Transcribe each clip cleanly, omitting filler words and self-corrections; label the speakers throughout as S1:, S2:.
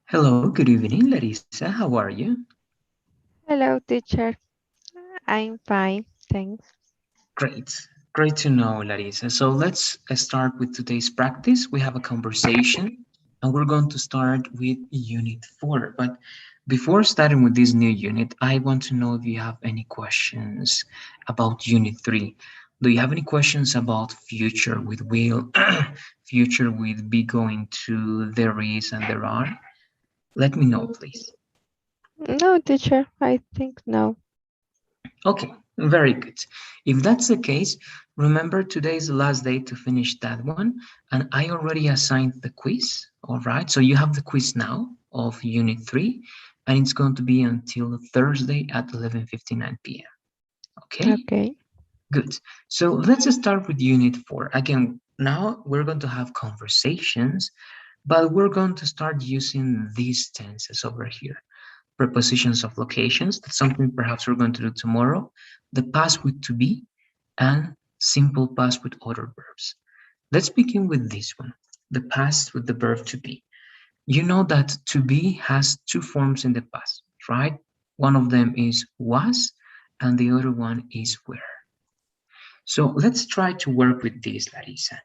S1: Hello, good evening, Larissa. How are you?
S2: Hello, teacher. I'm fine, thanks.
S1: Great. Great to know, Larissa. So let's start with today's practice. We have a conversation and we're going to start with Unit 4. But before starting with this new unit, I want to know if you have any questions about Unit 3. Do you have any questions about future with will, future with be going to, there is, and there are? Let me know, please.
S2: No, teacher, I think no.
S1: Okay, very good. If that's the case, remember today is the last day to finish that one, and I already assigned the quiz. All right, so you have the quiz now of Unit 3, and it's going to be until Thursday at 11:59 p.m. Okay,
S2: Okay,
S1: good. So let's start with Unit 4. Again, now we're going to have conversations, but we're going to start using these tenses over here: prepositions of locations. That's something perhaps we're going to do tomorrow. The past with to be and simple past with other verbs. Let's begin with this one, the past with the verb to be. You know that to be has two forms in the past, right? One of them is was and the other one is were. So let's try to work with this, Larissa.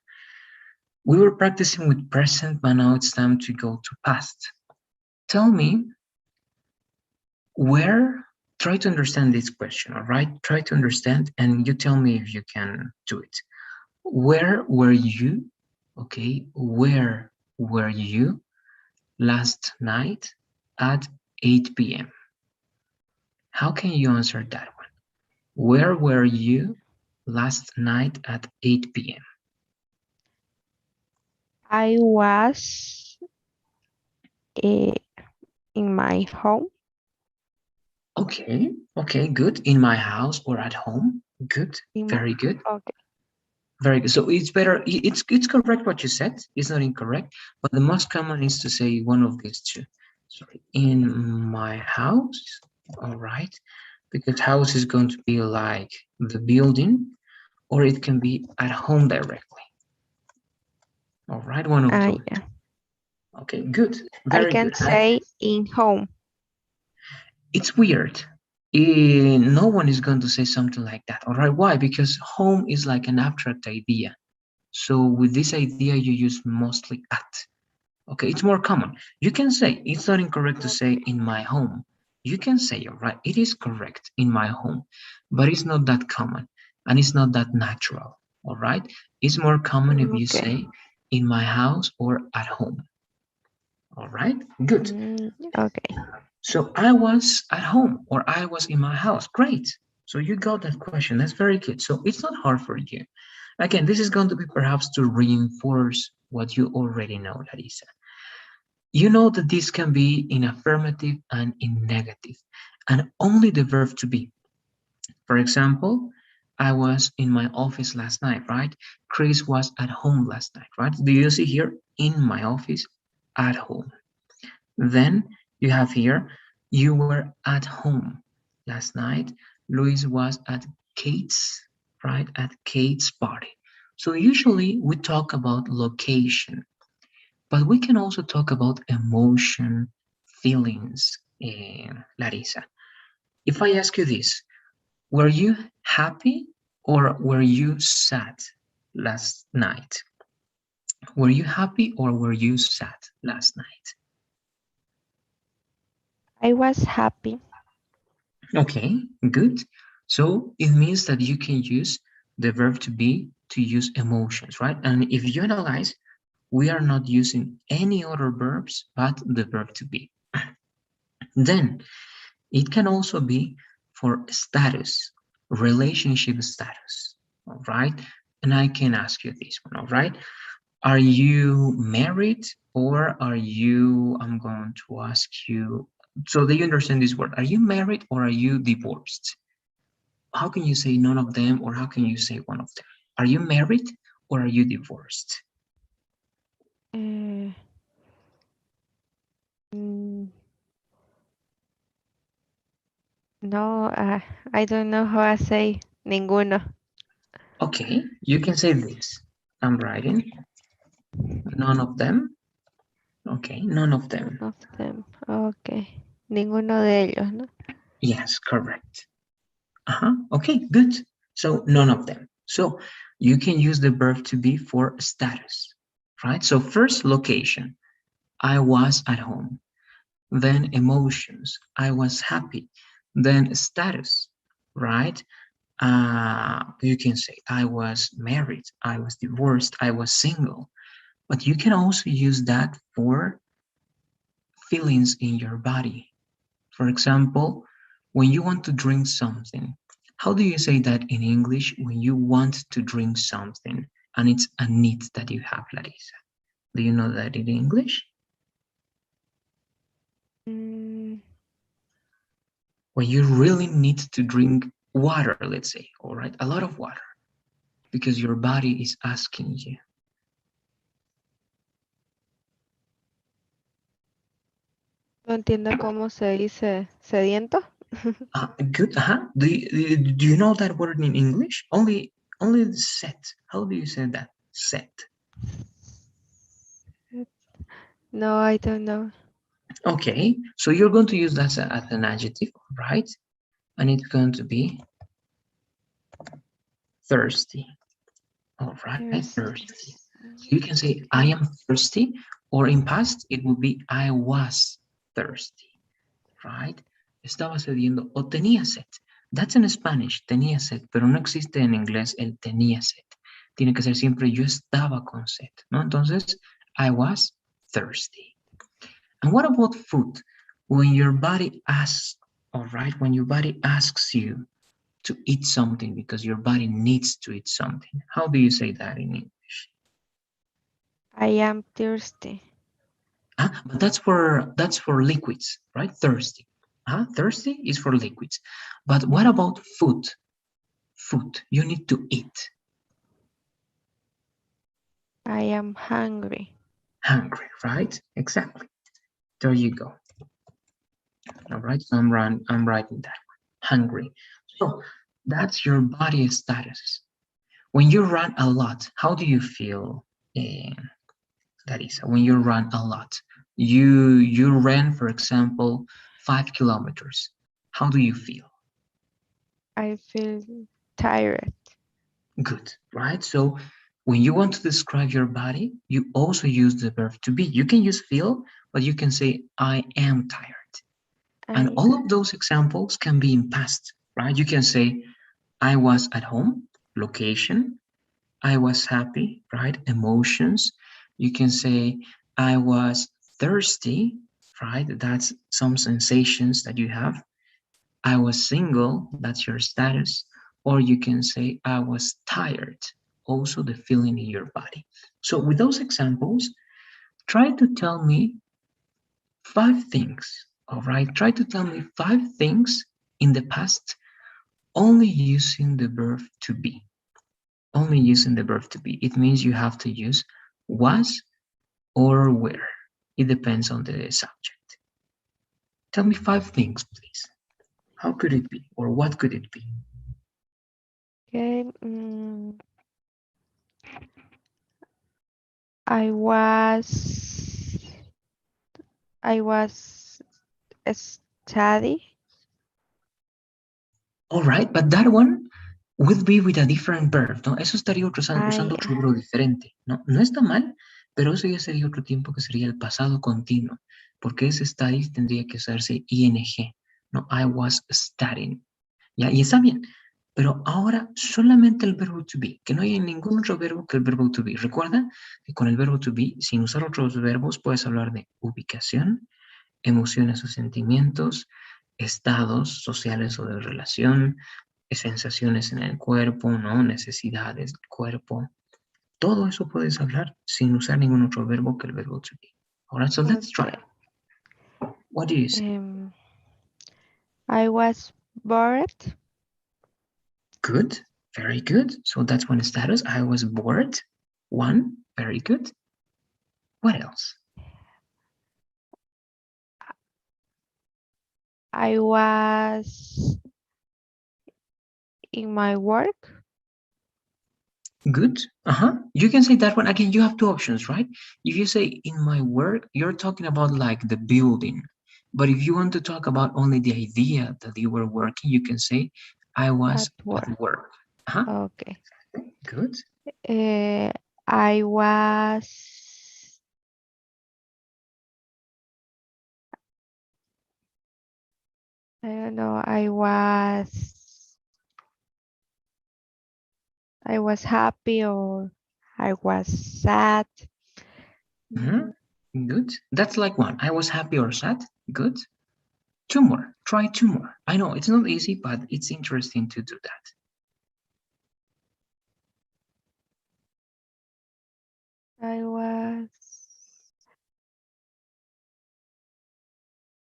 S1: We were practicing with present, but now it's time to go to past. Tell me where, try to understand this question, all right? Try to understand and you tell me if you can do it. Where were you? Okay, where were you last night at 8 p.m.? How can you answer that one? Where were you last night at 8 p.m.?
S2: I was uh, in my home.
S1: Okay, okay, good. In my house or at home. Good,
S2: In my
S1: very good.
S2: okay,
S1: Very good. So it's better. It's correct what you said. It's not incorrect, but the most common is to say one of these two. Sorry, in my house. All right, because house is going to be like the building, or it can be at home directly. All right, one of those.
S2: yeah.
S1: Okay, good.
S2: I
S1: Very
S2: can
S1: good.
S2: say in home.
S1: It's weird. No one is going to say something like that. All right, why? Because home is like an abstract idea. So with this idea, you use mostly at. Okay, it's more common. You can say, it's not incorrect to say in my home. You can say, all right, it is correct in my home, but it's not that common and it's not that natural. All right, it's more common if you
S2: Okay.
S1: say in my house or at home. All right, good.
S2: Okay.
S1: So I was at home or I was in my house. Great. So you got that question. That's very good. So it's not hard for you. Again, this is going to be perhaps to reinforce what you already know, Larissa. You know that this can be in affirmative and in negative, and only the verb to be. For example, I was in my office last night, right? Chris was at home last night, right? Do you see here in my office, at home? Then you have here, you were at home last night. Luis was at Kate's, right? At Kate's party. So usually we talk about location, but we can also talk about emotion, feelings, Larissa. If I ask you this, were you happy or were you sad last night? Were you happy or were you sad last night?
S2: I was happy.
S1: Okay, good. So it means that you can use the verb to be to use emotions, right? And if you analyze, we are not using any other verbs but the verb to be. Then it can also be for status, relationship status, all right? And I can ask you this one, all right? Are you married or are you, I'm going to ask you, so do you understand this word? Are you married or are you divorced? How can you say none of them or how can you say one of them? Are you married or are you divorced?
S2: Uh, mm, no, I don't know how I say ninguno.
S1: Okay, you can say this. I'm writing none of them. Okay, none of
S2: None
S1: them.
S2: of them. Okay. Ninguno de ellos, ¿no?
S1: Yes, correct. Okay, good. So none of them. So you can use the verb to be for status, right? So first, location. I was at home. Then emotions. I was happy. Then status, right? You can say I was married. I was divorced. I was single. But you can also use that for feelings in your body. For example, when you want to drink something, how do you say that in English when you want to drink something and it's a need that you have, Larissa? Do you know that in English?
S2: Mm,
S1: When you really need to drink water, let's say, all right, a lot of water, because your body is asking you.
S2: no entiendo cómo se dice sediento.
S1: Good. Do you know that word in English? Only the set. How do you say that? Set.
S2: No, I don't know.
S1: Okay, so you're going to use that as an adjective, right? And it's going to be thirsty. All right,
S2: Thirsty.
S1: thirsty. So you can say I
S2: Okay.
S1: am thirsty, or in past it would be I was thirsty, right? Estaba sediento o tenía sed. That's in Spanish, tenía sed, pero no existe en inglés el tenía sed. Tiene que ser siempre yo estaba con sed, ¿no? Entonces, I was thirsty. And what about food? When your body asks, all right, when your body asks you to eat something because your body needs to eat something, how do you say that in English?
S2: I am thirsty.
S1: But that's for liquids, right? Thirsty. Thirsty is for liquids. But what about food? Food. You need to eat.
S2: I am hungry.
S1: Hungry, right? Exactly. There you go. All right. So I'm writing that one. Hungry. So that's your body status. When you run a lot, how do you feel? Uh, that is when you run a lot. You ran, for example, 5 kilometers. How do you feel?
S2: I feel tired.
S1: Good, right? So when you want to describe your body, you also use the verb to be. You can use feel, but you can say I am tired. And
S2: I
S1: all of those examples can be in past, right? You can say I was at home, location, I was happy, right? Emotions. You can say I was thirsty, right? That's some sensations that you have. I was single, that's your status. Or you can say I was tired, also the feeling in your body. So with those examples, try to tell me 5 things, all right? Try to tell me 5 things in the past only using the verb to be. Only using the verb to be. It means you have to use was or were. It depends on the subject. Tell me 5 things, please. How could it be? Or what could it be?
S2: okay. I was I was study.
S1: All right, but that one would be with a different verb, ¿no? Eso estaría
S2: I
S1: usando otro verbo diferente, ¿no? No está mal, pero eso ya sería otro tiempo que sería el pasado continuo, porque ese studies tendría que usarse ing, ¿no? I was studying. ¿Ya? Y está bien. Pero ahora solamente el verbo to be, que no hay ningún otro verbo que el verbo to be. Recuerda que con el verbo to be, sin usar otros verbos, puedes hablar de ubicación, emociones o sentimientos, estados sociales o de relación, sensaciones en el cuerpo, ¿no? Necesidades del cuerpo. Todo eso puedes hablar sin usar ningún otro verbo que el verbo to be. Alright, so let's try.
S2: okay.
S1: What do you say?
S2: Um, I was bored.
S1: Good, very good. So that's one status. I was bored. One, very good. What else?
S2: I was in my work.
S1: Good. You can say that one. Again, you have two options, right? If you say in my work, you're talking about like the building. But if you want to talk about only the idea that you were working, you can say I
S2: At
S1: was at
S2: work.
S1: work. Uh-huh.
S2: Okay.
S1: Good.
S2: Uh, I was, I don't know, I was happy or I was sad.
S1: Mhm.
S2: Mm,
S1: Good. That's like one. I was happy or sad. Good. Two more. Try two more. I know it's not easy, but it's interesting to do that.
S2: I was,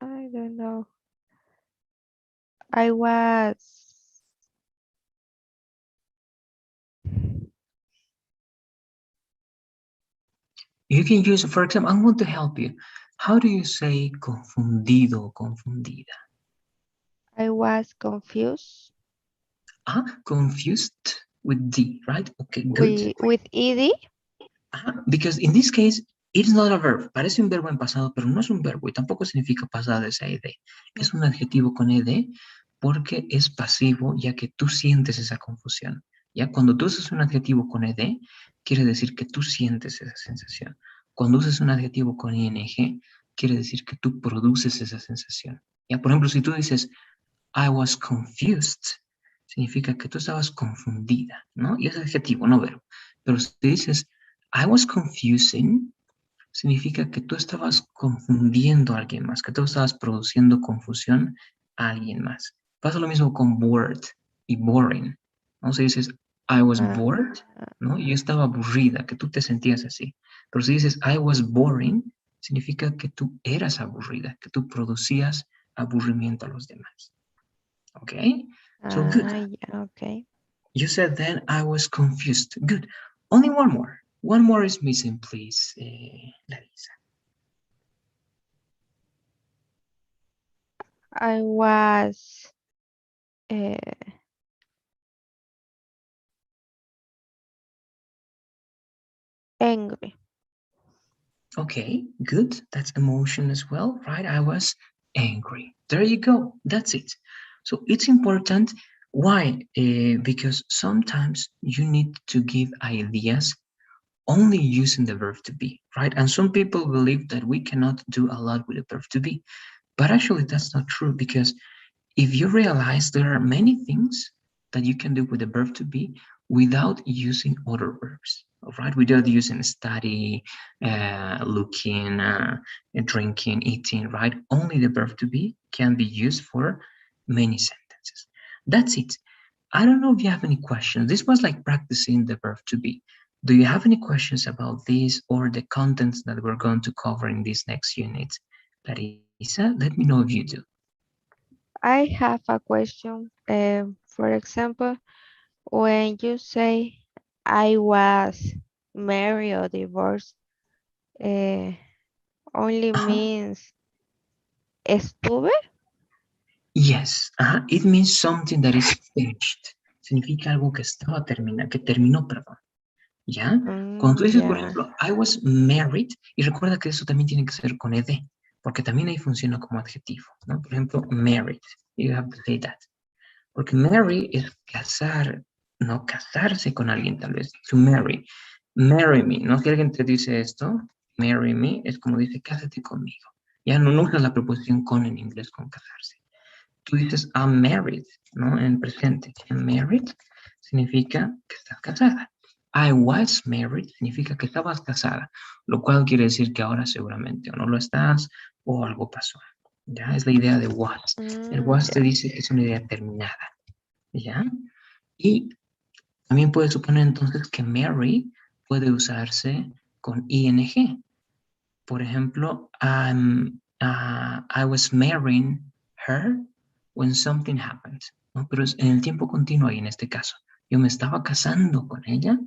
S2: I don't know. I was,
S1: You can use, for example, I'm going to help you. How do you say confundido, confundida?
S2: I was confused
S1: Confused with D, right? Okay, good.
S2: with ed.
S1: Because in this case, it's not a verb. Parece un verbo en pasado, pero no es un verbo y tampoco significa pasada de esa ed. Es un adjetivo con ed porque es pasivo, ya que tú sientes esa confusión. Ya cuando tú usas un adjetivo con ed, quiere decir que tú sientes esa sensación. Cuando usas un adjetivo con ing, quiere decir que tú produces esa sensación. Ya, por ejemplo, si tú dices I was confused, significa que tú estabas confundida, ¿no? Y es adjetivo, no verbo. Pero si dices I was confusing, significa que tú estabas confundiendo a alguien más, que tú estabas produciendo confusión a alguien más. Pasa lo mismo con bored y boring, ¿no? Si dices I was
S2: Ah,
S1: bored, ¿no? Yo estaba aburrida, que tú te sentías así. Pero si dices I was boring, significa que tú eras aburrida, que tú producías aburrimiento a los demás. Okay? So good.
S2: yeah, okay.
S1: You said then I was confused. Good. Only one more. One more is missing, please, Larissa.
S2: I was uh, angry.
S1: Okay, good. That's emotion as well, right? I was angry. There you go. That's it. So it's important. Why? Because sometimes you need to give ideas only using the verb to be, right? And some people believe that we cannot do a lot with the verb to be. But actually, that's not true because if you realize there are many things that you can do with the verb to be without using other verbs, all right? Without using study, looking, drinking, eating, right? Only the verb to be can be used for many sentences. That's it. I don't know if you have any questions. This was like practicing the verb to be. Do you have any questions about this or the contents that we're going to cover in this next unit? Larissa, let me know if you do.
S2: I have a question. For example, when you say I was married or divorced, uh, only means estuve.
S1: Yes, it means something that is finished. Significa algo que estaba terminado, que terminó, perdón. ¿Ya? Cuando tú dices, por
S2: Yeah.
S1: ejemplo, I was married, y recuerda que eso también tiene que ser con ed, porque también ahí funciona como adjetivo, ¿no? Por ejemplo, married, you have to say that. Porque marry es casar, no casarse con alguien tal vez, to marry. Marry me, ¿no? Si alguien te dice esto, marry me, es como dice, cásate conmigo. Ya no usas la preposición con en inglés con casarse. Tú dices I'm married, ¿no? En presente. I'm married significa que estás casada. I was married significa que estabas casada, lo cual quiere decir que ahora seguramente o no lo estás o algo pasó. Ya es la idea de was. El was te
S2: Yeah.
S1: dice que es una idea terminada. ¿Ya? Y también puedes suponer entonces que marry puede usarse con ing. Por ejemplo, I was marrying her when something happened, ¿no? Pero es en el tiempo continuo ahí en este caso. Yo me estaba casando con ella,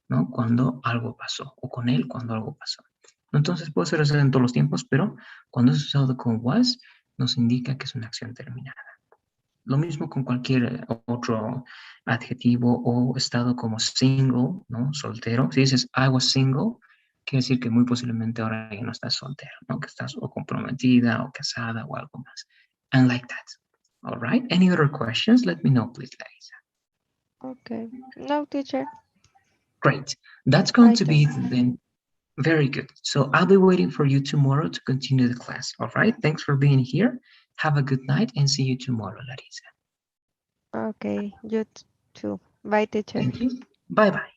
S1: ¿no? Cuando algo pasó, o con él cuando algo pasó. Entonces puede ser usado en todos los tiempos, pero cuando es usado con was, nos indica que es una acción terminada. Lo mismo con cualquier otro adjetivo o estado como single, ¿no? Soltero. Si dices I was single, quiere decir que muy posiblemente ahora ya no estás soltero, ¿no? Que estás o comprometida o casada o algo más. And like that. All right. Any other questions? Let me know, please, Larissa.
S2: Okay. No, teacher.
S1: Great. That's going
S2: I
S1: to be
S2: don't.
S1: then very good. So I'll be waiting for you tomorrow to continue the class. All right. Thanks for being here. Have a good night and see you tomorrow, Larissa.
S2: Okay. You too. Bye, teacher.
S1: Thank you. Bye bye.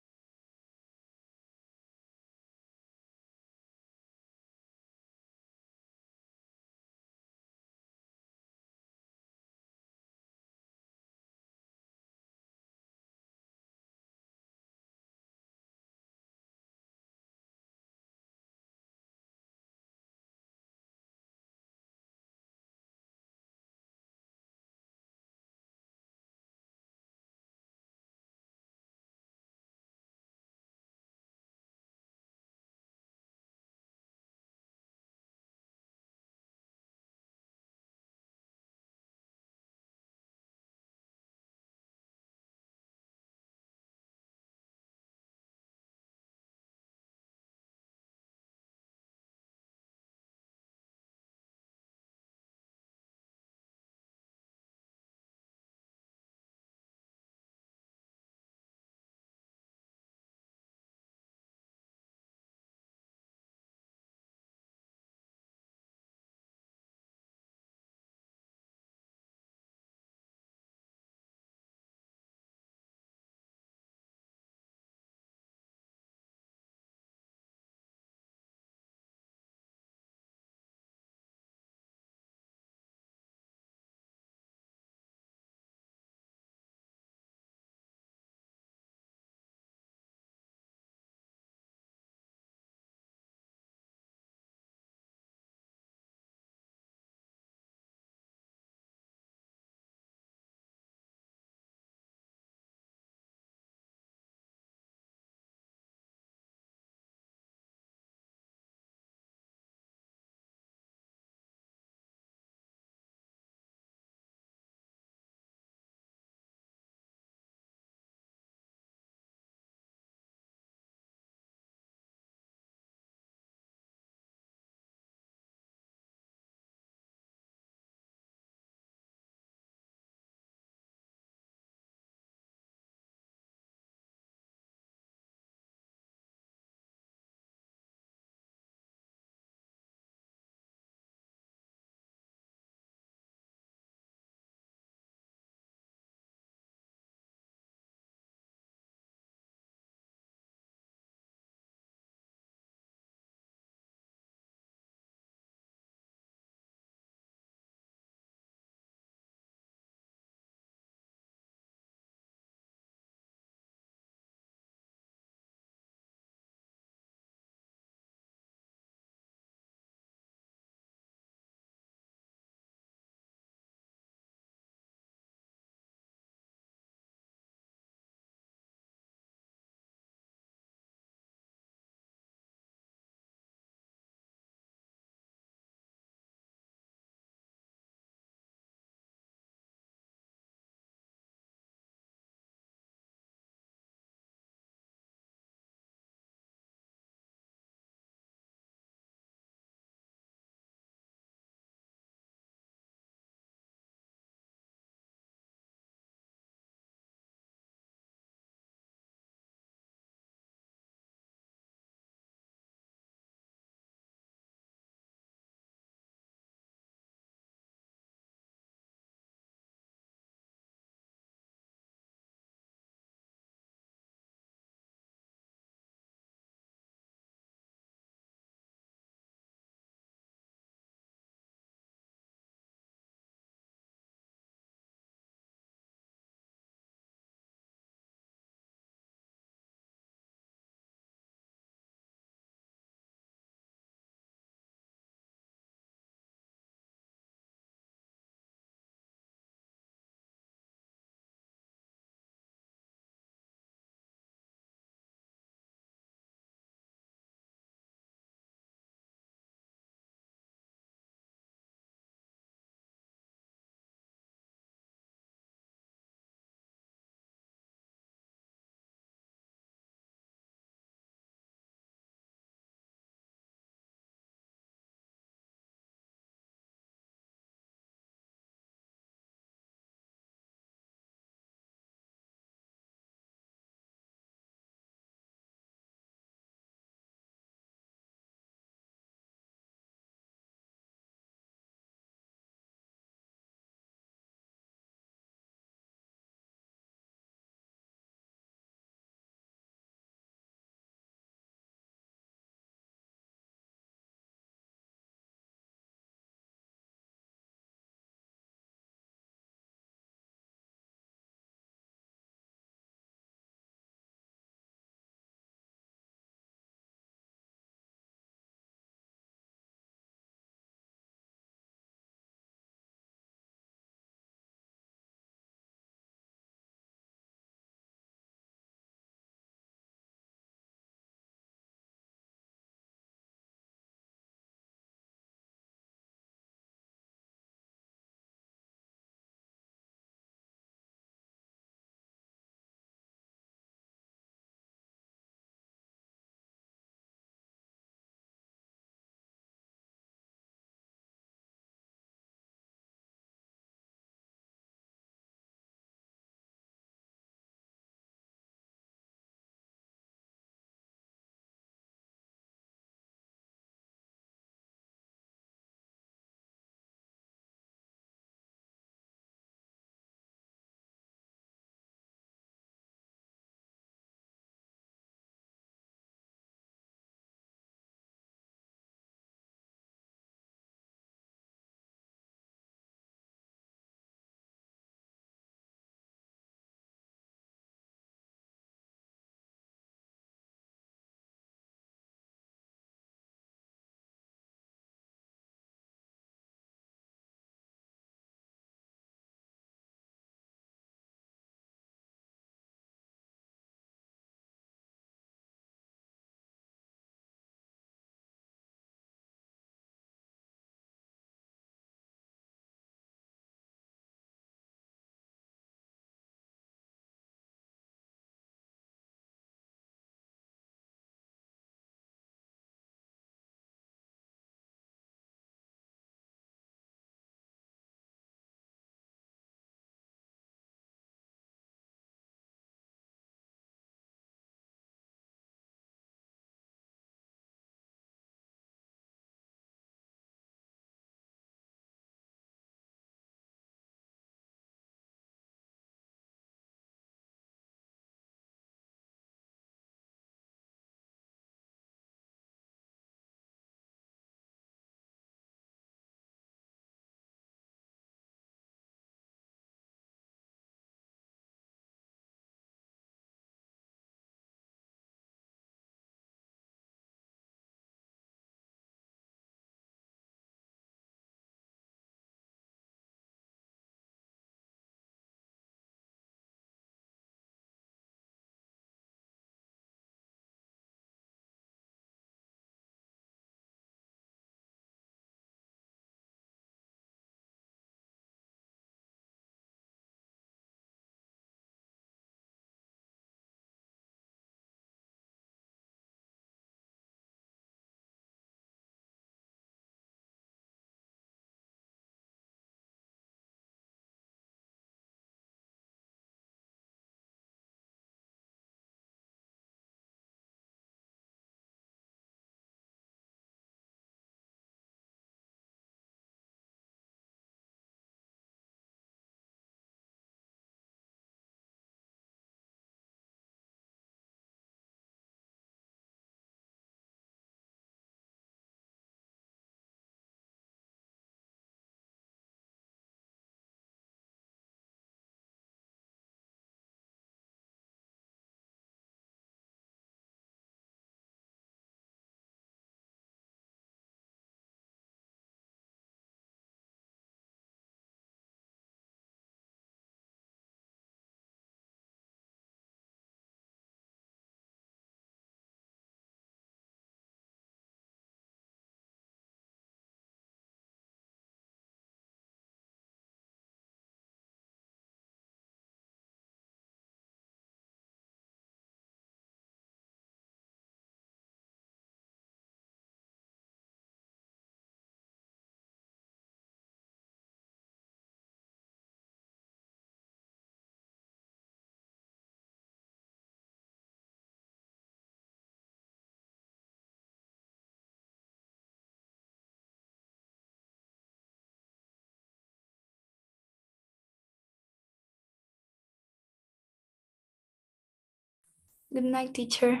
S3: Good night, teacher.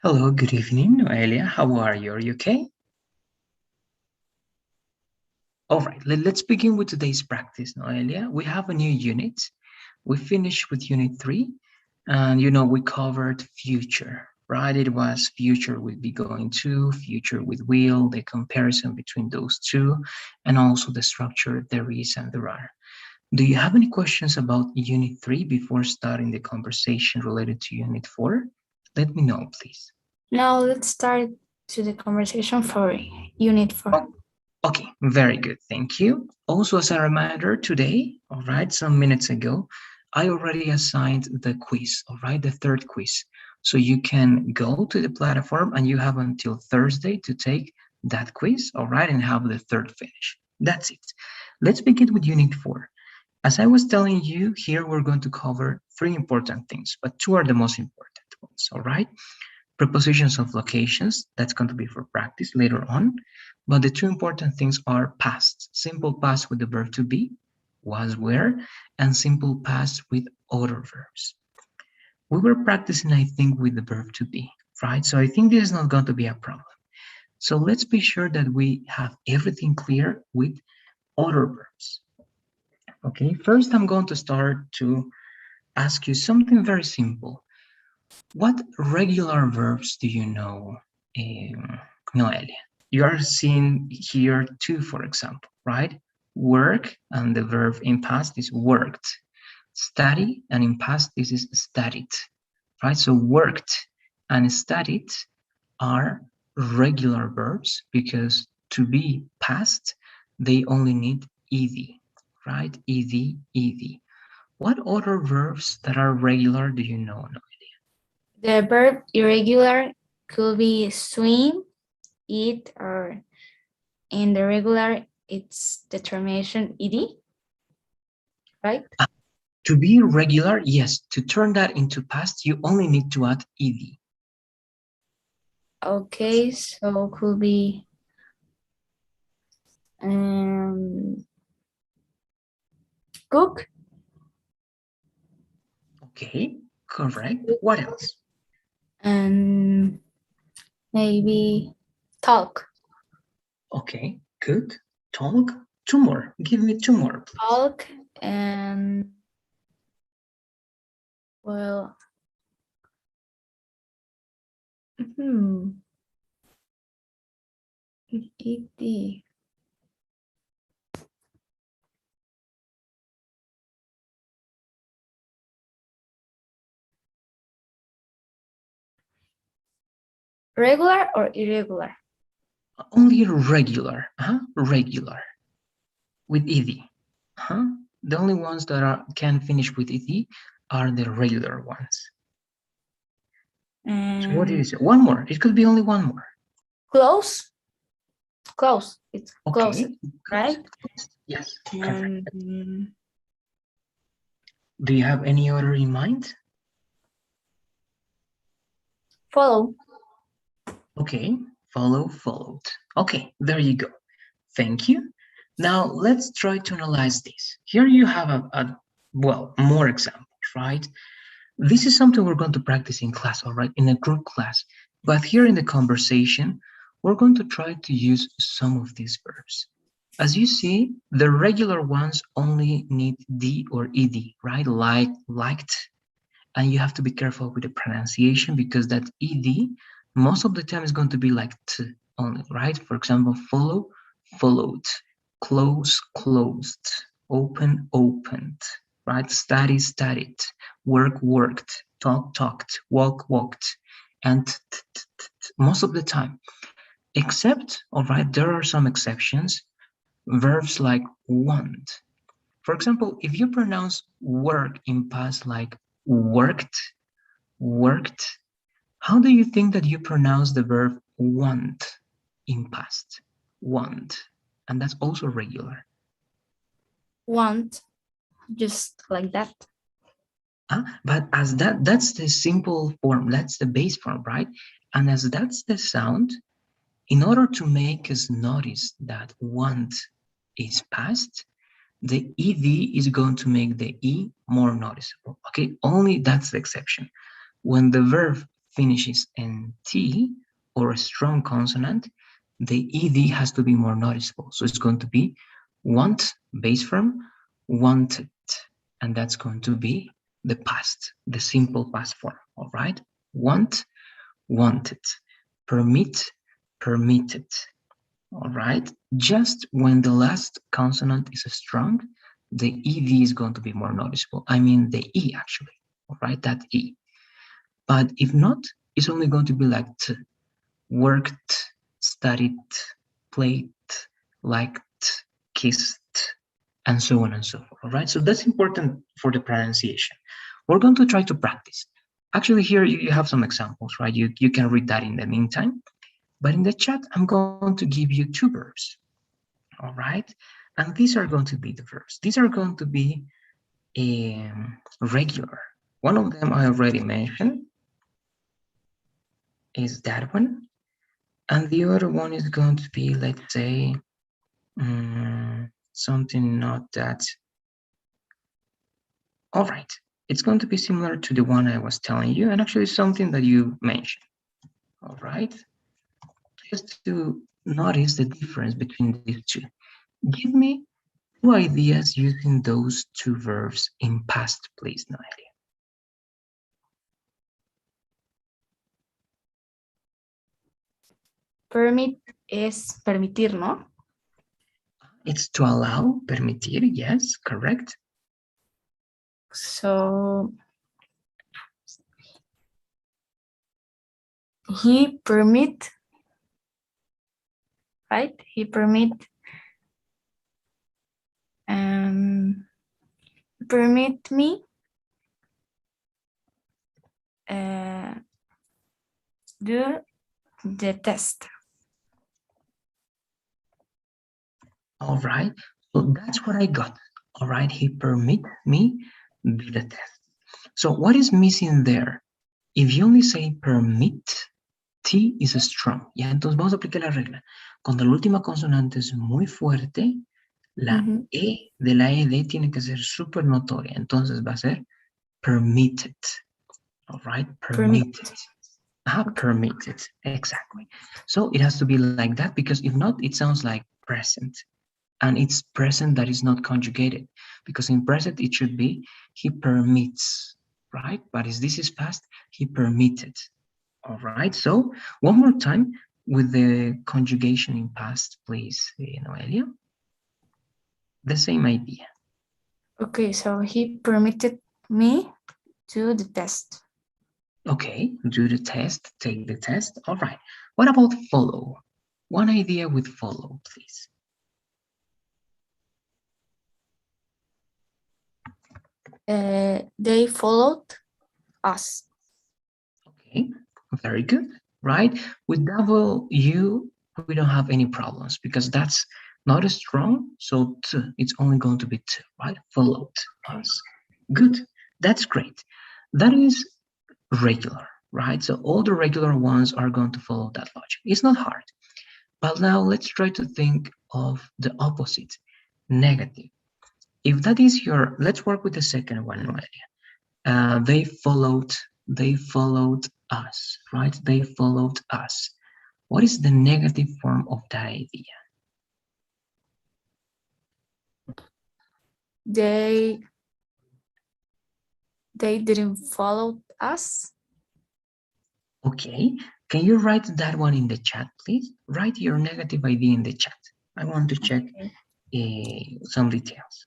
S1: Hello, good evening, Noelia. How are you? Are you okay? All right, let's begin with today's practice, Noelia. We have a new unit. We finished with unit 3, and we covered future, right? It was future with be going to, future with will, the comparison between those two, and also the structure there is and there are. Do you have any questions about unit 3 before starting the conversation related to unit 4? Let me know, please.
S3: Now let's start to the conversation for Unit 4.
S1: Oh, okay, very good. Thank you. Also, as a reminder, today, all right, some minutes ago, I already assigned the quiz, all right, the third quiz. So you can go to the platform and you have until Thursday to take that quiz, all right, and have the third finish. That's it. Let's begin with Unit 4. As I was telling you, here we're going to cover three important things, but two are the most important ones, all right? Prepositions of locations, that's going to be for practice later on. But the two important things are past, simple past with the verb to be, was, were, and simple past with other verbs. We were practicing, I think, with the verb to be, right? So I think this is not going to be a problem. So let's be sure that we have everything clear with other verbs. Okay, first I'm going to start to ask you something very simple. What regular verbs do you know, Noelia? You are seeing here two, for example, right? Work, and the verb in past is worked. Study, and in past this is studied, right? So worked and studied are regular verbs because to be past, they only need ed, right? Ed. What other verbs that are regular do you know?
S3: The verb irregular could be swim, eat, or in the regular, it's the termination ed, right?
S1: To be regular, yes. To turn that into past, you only need to add ed.
S3: Okay, so could be cook,
S1: Okay, correct. What else?
S3: and maybe talk.
S1: Okay, good. Talk. Two more. Give me two more, please.
S3: Talk and, well, hmm, ed. Regular or irregular?
S1: Only regular. Regular. With ed. Huh? The only ones that can finish with ed are the regular ones. So what did you
S3: And
S1: say? One more. It could be only one more.
S3: close, close. It's closed,
S1: Okay.
S3: right?
S1: Yes, correct.
S3: And
S1: Do you have any other in mind?
S3: follow.
S1: Okay, followed. Okay, there you go. Thank you. Now let's try to analyze this. Here you have more examples, right? This is something we're going to practice in class, all right, in a group class. But here in the conversation, we're going to try to use some of these verbs. As you see, the regular ones only need d or ed, right? Like, liked, and you have to be careful with the pronunciation because that ed most of the time is going to be like t only, right? For example, follow, followed, close, closed, open, opened, right? Study, studied, work, worked, talk, talked, walk, walked, and most of the time. Except, all right, there are some exceptions. Verbs like want. For example, if you pronounce work in past like worked, worked, how do you think that you pronounce the verb want in past? Want. And that's also regular.
S3: Want, just like that.
S1: But as that's the simple form, that's the base form, right? And as that's the sound, in order to make us notice that want is past, the ed is going to make the e more noticeable. Okay, only that's the exception. when the verb finishes in T or a strong consonant, the ED has to be more noticeable. So it's going to be want, base form, wanted. And that's going to be the past, the simple past form, all right? Want, wanted. Permit, permitted, all right? Just when the last consonant is strong, the ED is going to be more noticeable. I mean the E actually, all right? That E. But if not, it's only going to be like t, worked, studied, played, liked, kissed, and so on and so forth. All right, so that's important for the pronunciation. We're going to try to practice. Actually, here you have some examples, right? You can read that in the meantime. But in the chat, I'm going to give you two verbs. All right, and these are going to be the verbs. These are going to be regular. One of them I already mentioned is that one. And the other one is going to be, let's say, something not that. All right. It's going to be similar to the one I was telling you, and actually something that you mentioned. All right. Just to notice the difference between these two. Give me two ideas using those two verbs in past, please, Noelia.
S3: Permit es permitir, ¿no?
S1: It's to allow, permitir, yes, correct.
S3: So he permit, right? He permit permit me do the test.
S1: All right, so that's what I got. All right, he permit me do the test. So what is missing there? If you only say permit, T is strong. Ya, entonces vamos a aplicar la regla. Cuando la última consonante es muy fuerte, la E de la ED tiene que ser súper notoria. Entonces va a ser permitted. All right, permitted. Permitted, exactly. So it has to be like that because if not, it sounds like present. And it's present that is not conjugated because in present it should be he permits, right? But as this is past, he permitted. All right, so one more time with the conjugation in past, please, Noelia. The same idea.
S3: Okay, so he permitted me to the test.
S1: Okay, do the test, take the test. All right, what about follow? One idea with follow, please.
S3: They followed us.
S1: Okay, very good, right? With double U, we don't have any problems because that's not as strong, so t, it's only going to be t, right? Followed us. Good, that's great. That is regular, right? So all the regular ones are going to follow that logic. It's not hard. But now let's try to think of the opposite, negative. If that is your, let's work with the second one, Noelia. They followed us, right? They followed us. What is the negative form of that idea?
S3: They didn't follow us.
S1: Okay, can you write that one in the chat, please? Write your negative idea in the chat. I want to check some details.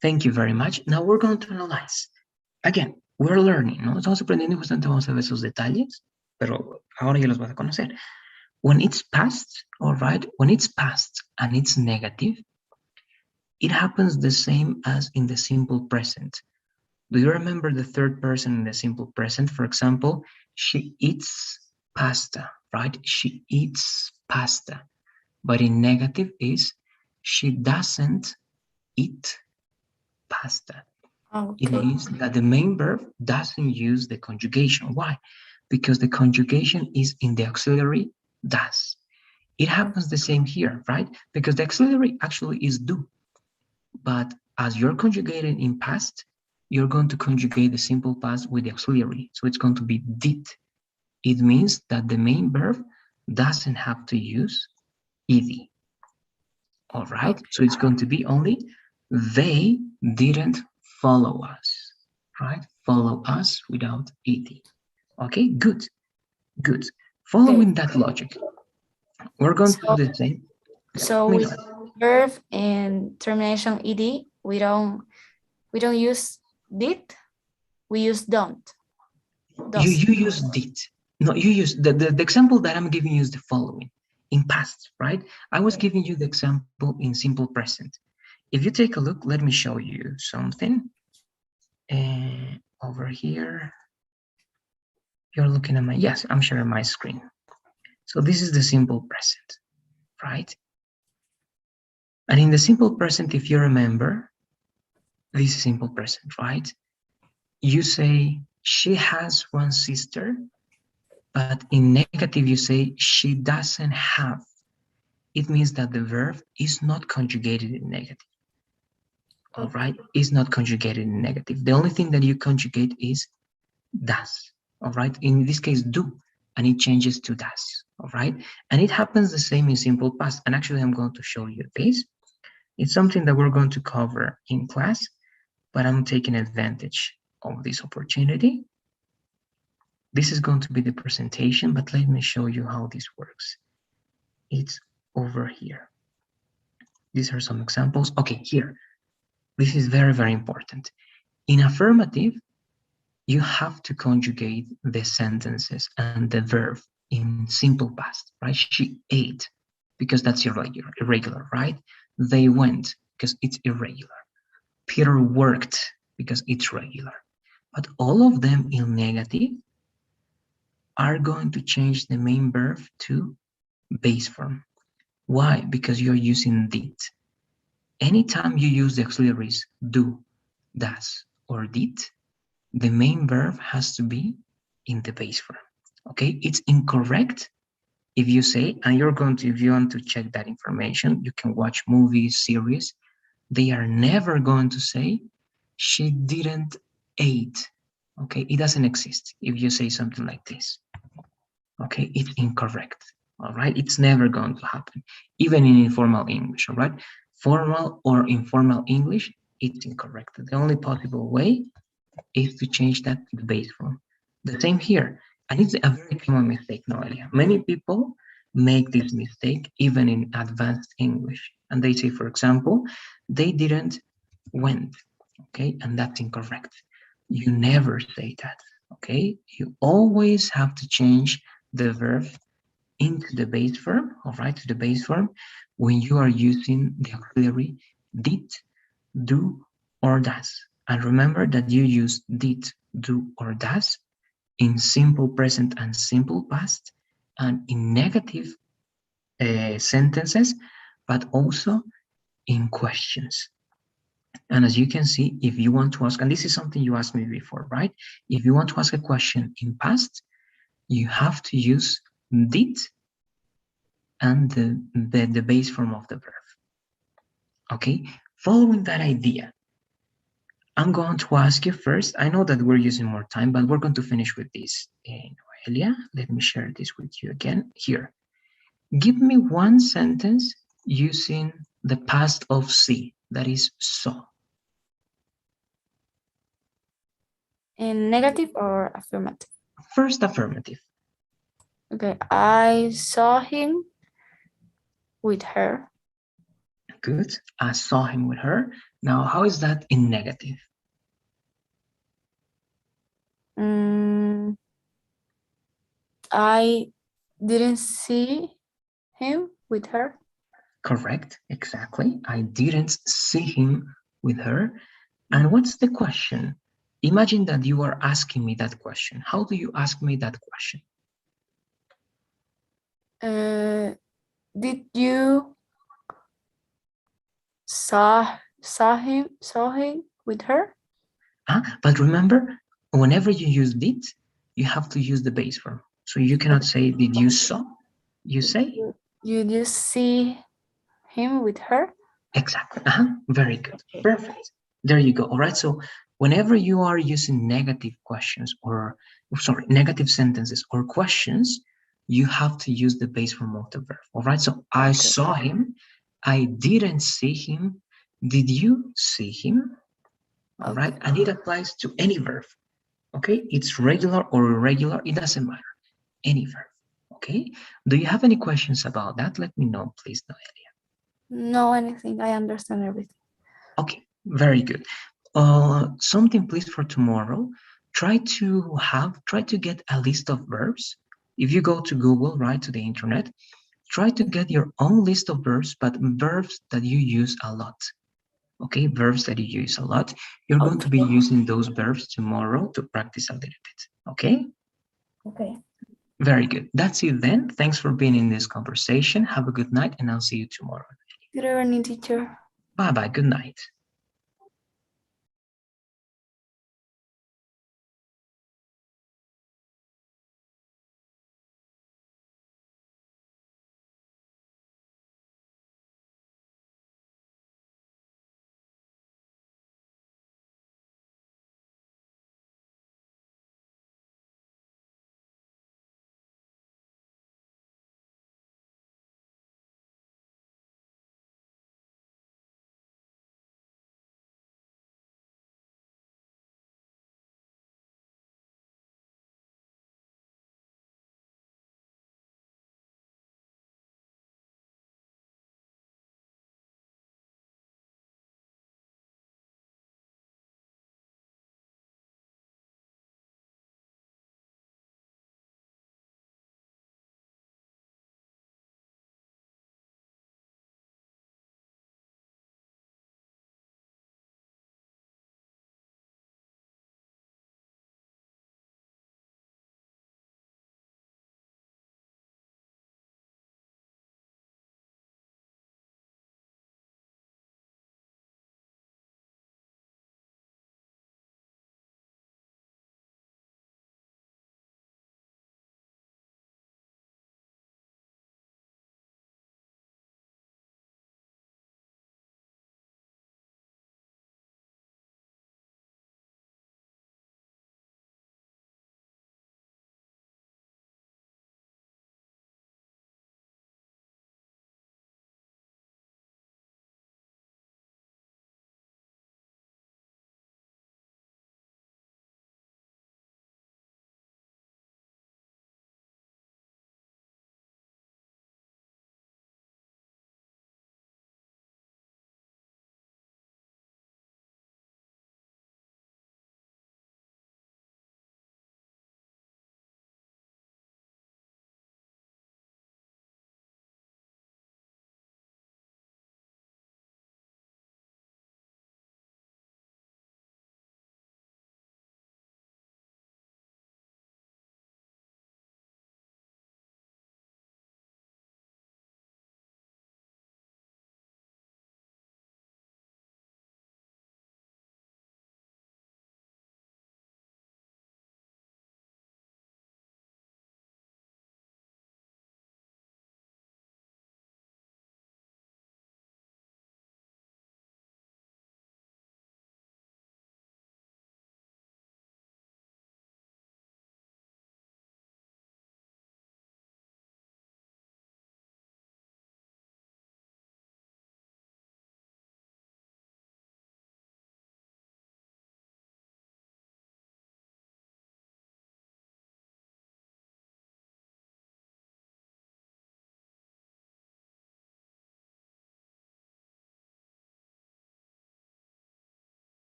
S1: Thank you very much. Now we're going to analyze. Again, we're learning, ¿no? Estamos aprendiendo y justamente vamos a ver esos detalles, pero ahora ya los vas a conocer. When it's past, all right, when it's past and it's negative, it happens the same as in the simple present. Do you remember the third person in the simple present? For example, she eats pasta, right? She eats pasta. But in negative is she doesn't eat pasta.
S3: Okay.
S1: It means that the main verb doesn't use the conjugation. Why? because the conjugation is in the auxiliary does. It happens the same here, right? Because the auxiliary actually is do. But as you're conjugating in past, you're going to conjugate the simple past with the auxiliary. So it's going to be did. It means that the main verb doesn't have to use ed. All right,
S3: Okay.
S1: so it's going to be only they didn't follow us, right? Follow us without ed. Okay, good, good.
S3: Okay.
S1: Following that logic, we're going to
S3: So
S1: do the same. Yeah,
S3: so
S1: me
S3: with
S1: go.
S3: verb and termination ed, we don't use did. We use don't.
S1: You
S3: Doesn't.
S1: use did. No, you use the example that I'm giving you is the following in past, right? I was
S3: Okay.
S1: giving you the example in simple present. If you take a look, let me show you something. Over here, you're looking at my, yes, I'm sharing my screen. So this is the simple present, right? And in the simple present, if you remember, this is simple present, right? You say she has one sister, but in negative you say she doesn't have. It means that the verb is not conjugated in negative. All
S3: Okay.
S1: right, is not conjugated in negative. The only thing that you conjugate is does. All right, in this case do, and it changes to does. All right, and it happens the same in simple past. And actually I'm going to show you this. It's something that we're going to cover in class, but I'm taking advantage of this opportunity. This is going to be the presentation, but let me show you how this works. It's over here. These are some examples. Okay, here. This is very, very important. In affirmative, you have to conjugate the sentences and the verb in simple past, right? She ate, because that's irregular, right? They went, because it's irregular. Peter worked, because it's regular. But all of them in negative are going to change the main verb to base form. Why? Because you're using did. Anytime you use the auxiliaries do, does, or did, the main verb has to be in the base form. Okay, it's incorrect if you say, and you're going to, if you want to check that information, you can watch movies, series. They are never going to say, she didn't eat. Okay, it doesn't exist if you say something like this. Okay, it's incorrect. All right, it's never going to happen, even in informal English. All right, formal or informal English, it's incorrect. The only possible way is to change that to the base form. The same here, and it's a very common mistake, Noelia. Many people make this mistake even in advanced English, and they say, for example, they didn't went, okay, and that's incorrect. You never say that, okay? You always have to change the verb into the base form, all right, to the base form when you are using the auxiliary did, do, or does. And remember that you use did, do, or does in simple present and simple past, and in negative sentences, but also in questions. And as you can see, if you want to ask, and this is something you asked me before, right? If you want to ask a question in past, you have to use did and the base form of the verb. Okay, following that idea, I'm going to ask you first. I know that we're using more time, but we're going to finish with this. Noelia, let me share this with you again. Here, give me one sentence using the past of see, that is saw.
S3: In negative or affirmative?
S1: First, affirmative.
S3: Okay. I saw him with her.
S1: Good. I saw him with her. Now, how is that in negative?
S3: Mm, I didn't see him with her.
S1: Correct. Exactly. I didn't see him with her. And what's the question? Imagine that you are asking me that question. How do you ask me that question?
S3: Did you saw him with her?
S1: But remember, whenever you use did, you have to use the base form. So you cannot say, did you saw? You say?
S3: You just see him with her.
S1: Exactly. Very good.
S3: Okay.
S1: Perfect. There you go. All right. So whenever you are using negative questions or, sorry, negative sentences or questions, you have to use the base form of the verb. All right. So I
S3: Okay.
S1: saw him. I didn't see him. Did you see him? All right.
S3: Okay.
S1: And it applies to any verb. Okay. It's regular or irregular. It doesn't matter. Any verb. Okay. Do you have any questions about that? Let me know, please, Noelia.
S3: No, anything. I understand everything.
S1: Okay, very good. Something please for tomorrow. Try to get a list of verbs. If you go to Google, right, to the internet, try to get your own list of verbs, but verbs that you use a lot. Okay, verbs that you use a lot. You're going to be
S3: Okay.
S1: using those verbs tomorrow to practice a little bit. Okay,
S3: Okay.
S1: very good. That's it then. Thanks for being in this conversation. Have a good night, and I'll see you tomorrow.
S3: Good evening, teacher.
S1: Bye bye. Good night.